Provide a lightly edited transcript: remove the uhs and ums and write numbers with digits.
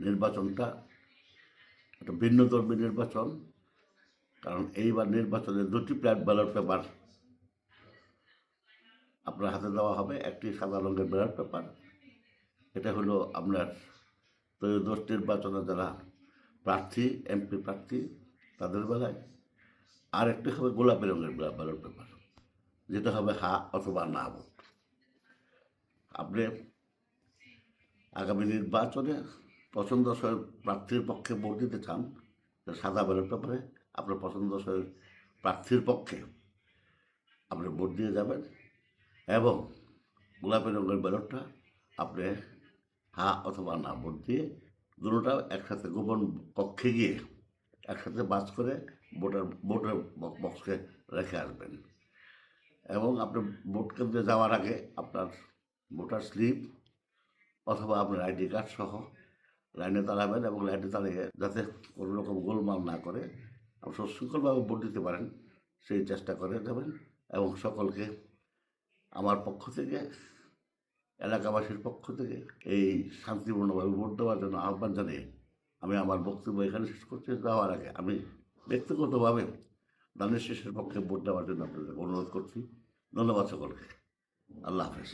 নির্বাচনটা একটা ভিন্নধর্মী নির্বাচন। কারণ এইবার নির্বাচনে দুটি ব্যালট পেপার আপনার হাতে দেওয়া হবে। একটি সাদা রঙের ব্যালট পেপার, এটা হলো আপনার ত্রয়োদশ নির্বাচনে যারা প্রার্থী, এমপি প্রার্থী তাদের বেলায়। আর একটি হবে গোলাপি রঙের ব্যালট পেপার, যেটা হবে হা অথবা না ভোট। আপনি আগামী নির্বাচনে পছন্দসই প্রার্থীর পক্ষে ভোট দিতে চান, সাদা ব্যালট পেপারে আপনার পছন্দসই প্রার্থীর পক্ষে আপনি ভোট দিয়ে যাবেন, এবং গোলাপি রঙের ব্যালটটা আপনি হা অথবা না ভোট দিয়ে দুটোটা একসাথে গোপন কক্ষে গিয়ে একসাথে বাস করে ভোটের বক্সকে রেখে আসবেন। এবং আপনি ভোট কেন্দ্রে যাওয়ার আগে আপনার ভোটার স্লিপ অথবা আপনার আইডি কার্ড সহ লাইনে দাঁড়াবেন, এবং লাইনে দাঁড়িয়ে যাতে কোনো রকম গোলমাল না করে আপনি সুশৃঙ্খলভাবে ভোট দিতে পারেন সেই চেষ্টা করে যাবেন। এবং সকলকে আমার পক্ষ থেকে, এলাকাবাসীর পক্ষ থেকে এই শান্তিপূর্ণভাবে ভোট দেওয়ার জন্য আহ্বান জানিয়ে আমি আমার বক্তব্য এখানে শেষ করতে যাওয়ার আগে আমি ব্যক্তিগতভাবে ধানের শীষের পক্ষে ভোট দেওয়ার জন্য আপনাদের অনুরোধ করছি। ধন্যবাদ সকলকে। আল্লাহ হাফেজ।